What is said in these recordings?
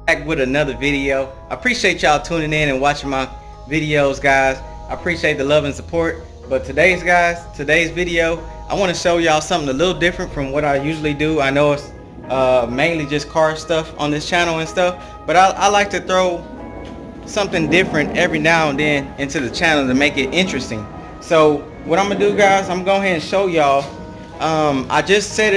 back with another video. I appreciate y'all tuning in and watching my videos, guys. I appreciate the love and support. But today's video, I want to show y'all something a little different from what I usually do. I know it's mainly just car stuff on this channel and stuff, but I like to throw something different every now and then into the channel to make it interesting. So what I'm gonna do, guys, I'm gonna go ahead and show y'all. I just set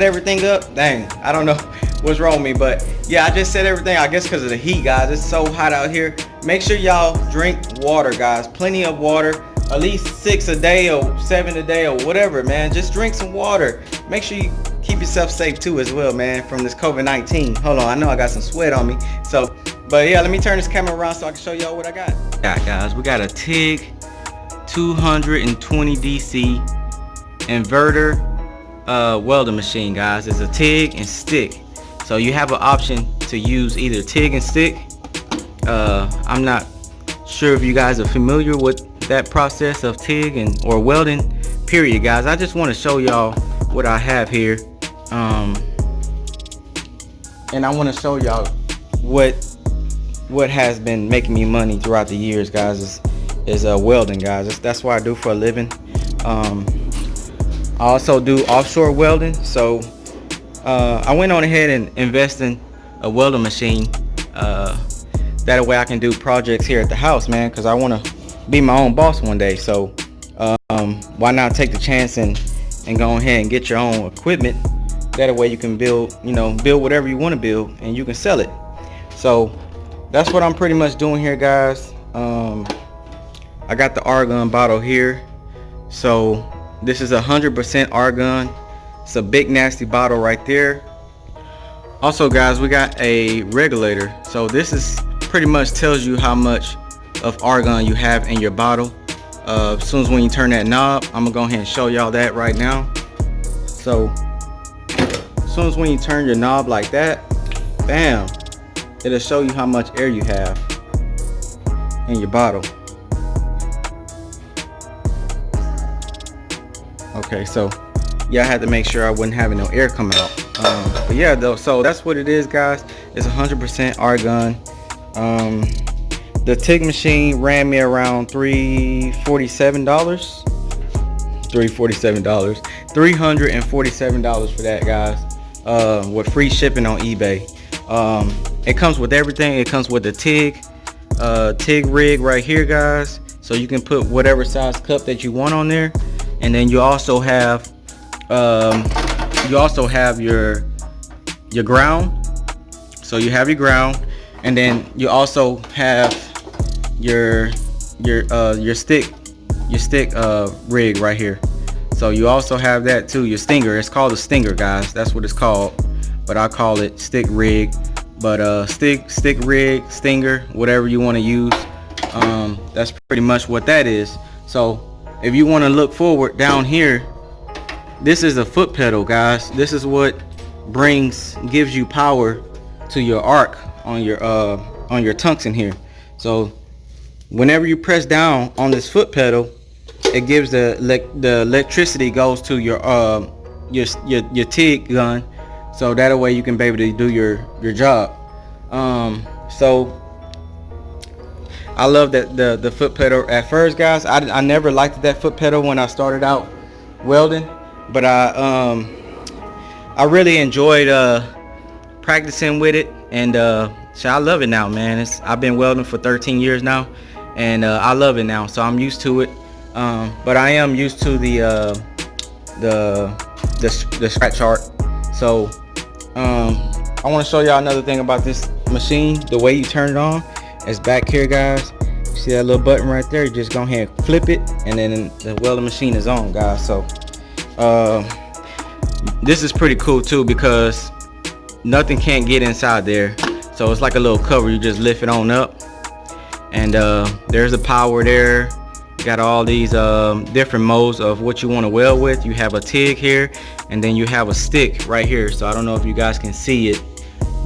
everything up. Dang, I don't know what's wrong with me, but yeah, I just set everything, I guess because of the heat, guys. It's so hot out here. Make sure y'all drink water, guys. Plenty of water, at least 6 a day or 7 a day or whatever, man. Just drink some water. Make sure you keep yourself safe too as well, man, from this COVID-19. Hold on, I know I got some sweat on me. So, but yeah, let me turn this camera around so I can show y'all what I got. Yeah, guys, we got a TIG 220 DC inverter welding machine, guys. It's a TIG and stick. So you have an option to use either TIG and stick. I'm not sure if you guys are familiar with that process of TIG or welding, period, guys. I just want to show y'all what I have here, and I want to show y'all what has been making me money throughout the years, guys, is welding, guys. That's what I do for a living. I also do offshore welding, so I went on ahead and invested in a welding machine. That way I can do projects here at the house, man, because I want to be my own boss one day. So why not take the chance and go ahead and get your own equipment? That way you can build whatever you want to build and you can sell it. So that's what I'm pretty much doing here, guys. I got the argon bottle here. So this is 100% argon. It's a big nasty bottle right there. Also, guys, we got a regulator. So this is pretty much tells you how much of argon you have in your bottle. As soon as when you turn that knob, I'm gonna go ahead and show y'all that right now. So as soon as when you turn your knob like that, bam, it'll show you how much air you have in your bottle. Okay, so yeah, I had to make sure I wasn't having no air coming out. But yeah, though, so that's what it is, guys. It's 100% argon. The TIG machine ran me around $347 for that, guys, with free shipping on eBay. It comes with everything. It comes with the TIG rig right here, guys, so you can put whatever size cup that you want on there. And then you also have your ground. So you have your ground, and then you also have your stick rig right here. So you also have that too, your stinger. It's called a stinger, guys. That's what it's called, but I call it stick rig. But stick rig, stinger, whatever you want to use. That's pretty much what that is. So if you want to look forward down here, this is a foot pedal, guys. This is what gives you power to your arc on your tungsten here. So whenever you press down on this foot pedal, it gives the electricity goes to your TIG gun, so that way you can be able to do your job. So I love that the foot pedal. At first, guys, I never liked that foot pedal when I started out welding, but I really enjoyed practicing with it, and so I love it now, man. I've been welding for 13 years now, and I love it now, so I'm used to it. But I am used to the scratch art. So I want to show y'all another thing about this machine. The way you turn it on is back here, guys. You see that little button right there? You just go ahead and flip it, and then the welding machine is on, guys. So this is pretty cool too, because nothing can't get inside there. So it's like a little cover. You just lift it on up, and there's the power there. You got all these different modes of what you want to weld with. You have a TIG here, and then you have a stick right here. So I don't know if you guys can see it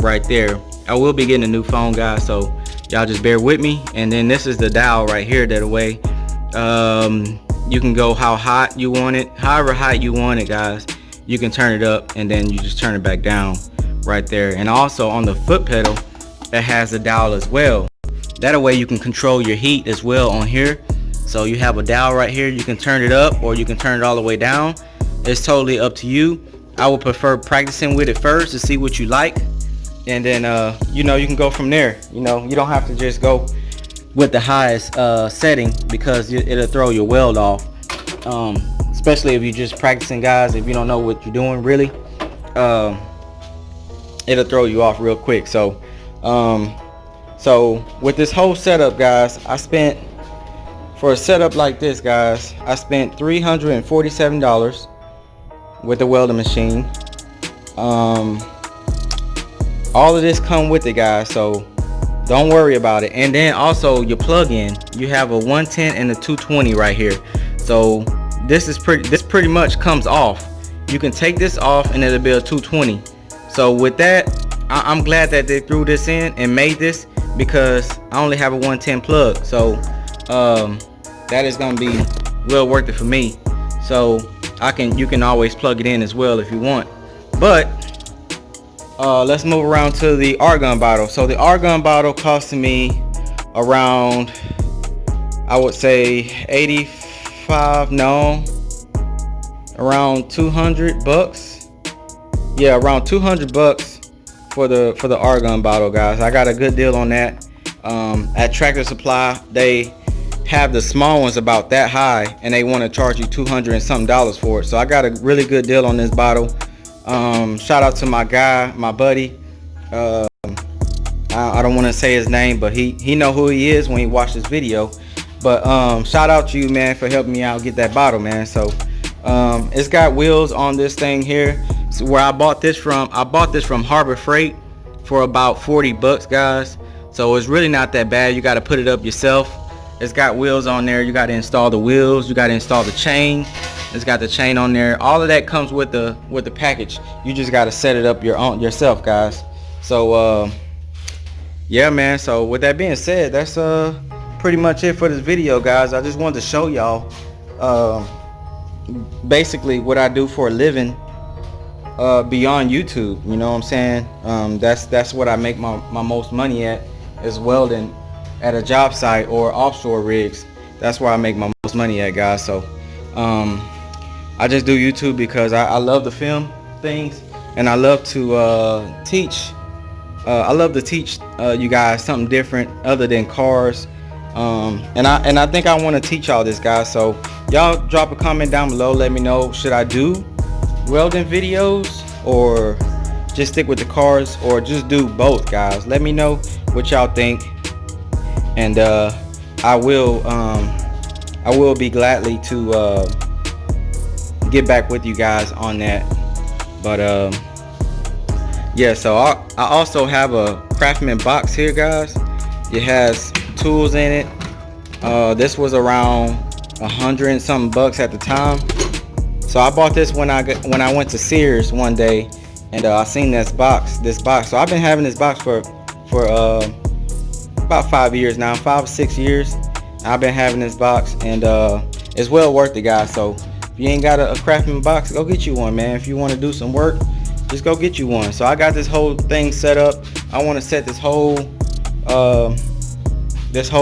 right there. I will be getting a new phone, guys, so y'all just bear with me. And then this is the dial right here, that way you can go how hot you want it, however hot you want it, guys. You can turn it up, and then you just turn it back down. right there. And also on the foot pedal, it has a dial as well. That way you can control your heat as well on here. So you have a dial right here. You can turn it up or you can turn it all the way down. It's totally up to you. I would prefer practicing with it first to see what you like, and then you know, you can go from there. You know, you don't have to just go with the highest setting, because it'll throw your weld off, especially if you're just practicing, guys. If you don't know what you're doing really, it'll throw you off real quick. So so with this whole setup, guys, I spent, for a setup like this, guys, I spent $347 with the welding machine. All of this come with it, guys, so don't worry about it. And then also your plug-in, you have a 110 and a 220 right here. So this pretty much comes off. You can take this off and it'll be a 220. So with that, I'm glad that they threw this in and made this, because I only have a 110 plug. So that is gonna be well worth it for me. So you can always plug it in as well if you want. But let's move around to the argon bottle. So the argon bottle costed me around, I would say 85, no, around 200 bucks. Yeah, around 200 bucks for the argon bottle, guys. I got a good deal on that. At Tractor Supply, they have the small ones about that high, and they want to charge you $200 and something for it. So I got a really good deal on this bottle. Shout out to my guy, my buddy. I don't want to say his name, but he know who he is when he watched this video. But shout out to you, man, for helping me out get that bottle, man. So it's got wheels on this thing here. So where I bought this from Harbor Freight for about 40 bucks, guys. So it's really not that bad. You got to put it up yourself. It's got wheels on there. You got to install the wheels. You got to install the chain. It's got the chain on there. All of that comes with the package. You just got to set it up yourself, guys. So yeah, man. So with that being said, that's pretty much it for this video, guys. I just wanted to show y'all basically what I do for a living beyond YouTube. You know what I'm saying? That's what I make my most money at, is welding at a job site or offshore rigs. That's where I make my most money at, guys. So I just do YouTube because I love to film things, and I love to teach. I love to teach you guys something different other than cars. And I think I want to teach y'all this, guys. So y'all drop a comment down below. Let me know, should I do welding videos or just stick with the cars, or just do both, guys? Let me know what y'all think, and I will be gladly to get back with you guys on that. But yeah, so I also have a Craftsman box here, guys. It has tools in it. This was around 100 and something bucks at the time. So I bought this when I went to Sears one day, and I seen this box. So I've been having this box for about 5 years now, 5 or 6 years. I've been having this box, and it's well worth it, guys. So if you ain't got a Craftsman box, go get you one, man. If you want to do some work, just go get you one. So I got this whole thing set up. I want to set this whole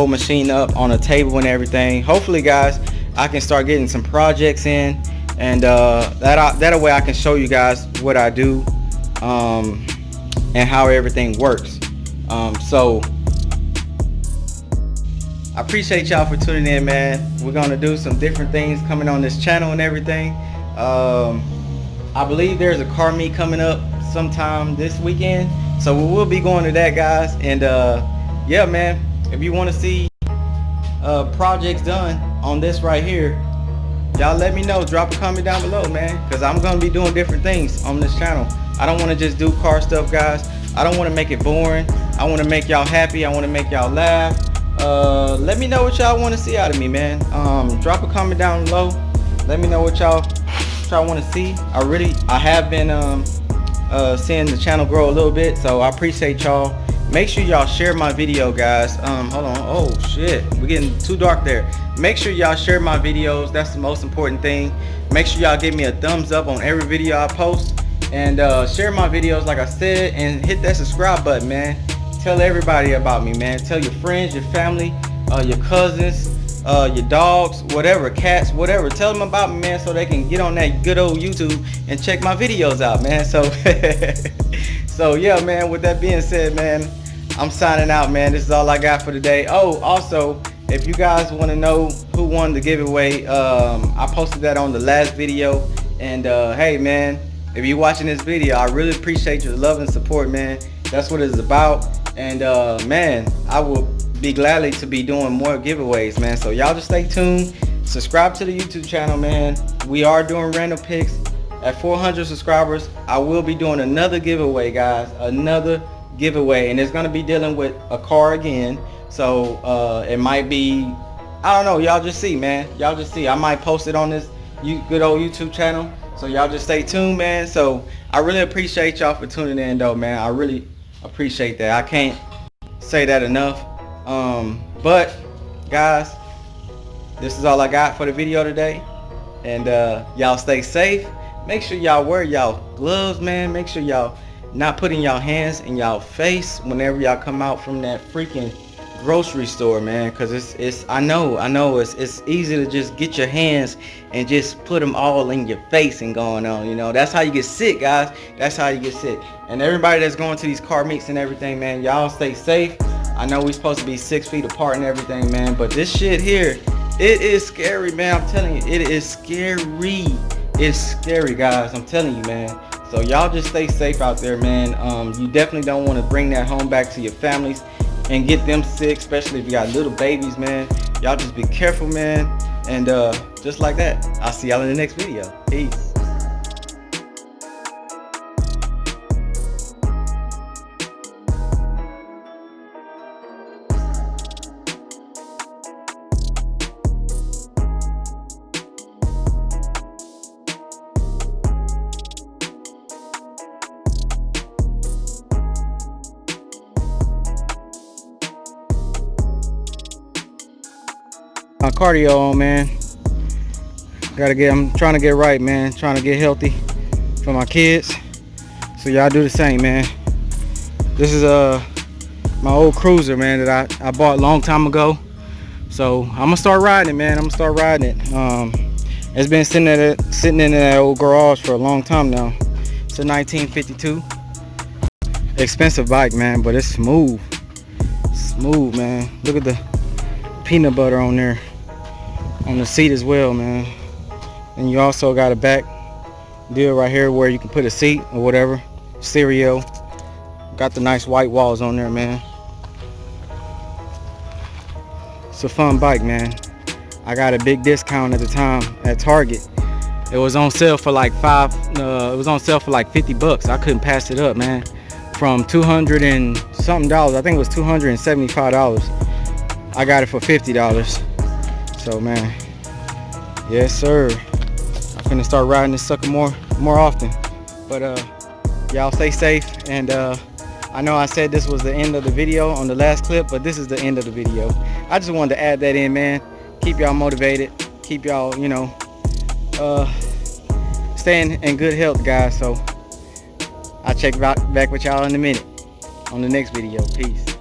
machine up on a table and everything. Hopefully, guys, I can start getting some projects in, and that way I can show you guys what I do and how everything works. So I appreciate y'all for tuning in, man. We're gonna do some different things coming on this channel and everything. I believe there's a car meet coming up sometime this weekend, so we will be going to that, guys. And yeah, man, if you want to see projects done on this right here, y'all let me know. Drop a comment down below, man, because I'm gonna be doing different things on this channel. I don't want to just do car stuff, guys. I don't want to make it boring. I want to make y'all happy. I want to make y'all laugh. Let me know what y'all want to see out of me, man. Drop a comment down below. Let me know what y'all want to see. I have been seeing the channel grow a little bit, so I appreciate y'all. Make sure y'all share my video, guys. Hold on. Oh shit, we're getting too dark there. Make sure y'all share my videos. That's the most important thing. Make sure y'all give me a thumbs up on every video I post, and share my videos like I said, and hit that subscribe button, man. Tell everybody about me, man. Tell your friends, your family, your cousins, your dogs, whatever, cats, whatever. Tell them about me, man, so they can get on that good old YouTube and check my videos out, man. So so yeah, man, with that being said, man, I'm signing out, man. This is all I got for today. Oh, also, if you guys want to know who won the giveaway, I posted that on the last video. And hey, man, if you're watching this video, I really appreciate your love and support, man. That's what it's about. And man, I will be gladly to be doing more giveaways, man. So y'all just stay tuned. Subscribe to the YouTube channel, man. We are doing random picks. At 400 subscribers, I will be doing another giveaway, guys. Another giveaway, and it's gonna be dealing with a car again. So it might be, I don't know, y'all just see, man. Y'all just see. I might post it on this good old YouTube channel. So y'all just stay tuned, man. So I really appreciate y'all for tuning in, though, man. I really appreciate that. I can't say that enough. But guys, this is all I got for the video today. And y'all stay safe. Make sure y'all wear y'all gloves, man. Make sure y'all not putting y'all hands in y'all face whenever y'all come out from that freaking grocery store, man. Cause it's I know it's easy to just get your hands and just put them all in your face and going on, you know. That's how you get sick, guys. That's how you get sick. And everybody that's going to these car meets and everything, man, y'all stay safe. I know we're supposed to be 6 feet apart and everything, man, but this shit here, it is scary, man. I'm telling you, it is scary. It's scary, guys. I'm telling you, man. So y'all just stay safe out there, man. You definitely don't want to bring that home back to your families and get them sick, especially if you got little babies, man. Y'all just be careful, man. And just like that, I'll see y'all in the next video. Peace. My cardio on, man. I'm trying to get right, man. Trying to get healthy for my kids. So y'all do the same, man. This is my old cruiser, man, that I bought a long time ago. So I'm gonna start riding it, man. I'm gonna start riding it. It's been sitting in that old garage for a long time now. It's a 1952. Expensive bike, man, but it's smooth. Smooth, man. Look at the peanut butter on there. On the seat as well, man. And you also got a back deal right here where you can put a seat or whatever. Stereo. Got the nice white walls on there, man. It's a fun bike, man. I got a big discount at the time at Target. It was on sale for like it was on sale for like 50 bucks. I couldn't pass it up, man. From 200 and something dollars. I think it was $275. I got it for $50. So, man, yes, sir. I'm finna start riding this sucker more often. But y'all stay safe. And I know I said this was the end of the video on the last clip, but this is the end of the video. I just wanted to add that in, man. Keep y'all motivated. Keep y'all, you know, staying in good health, guys. So I'll check back with y'all in a minute on the next video. Peace.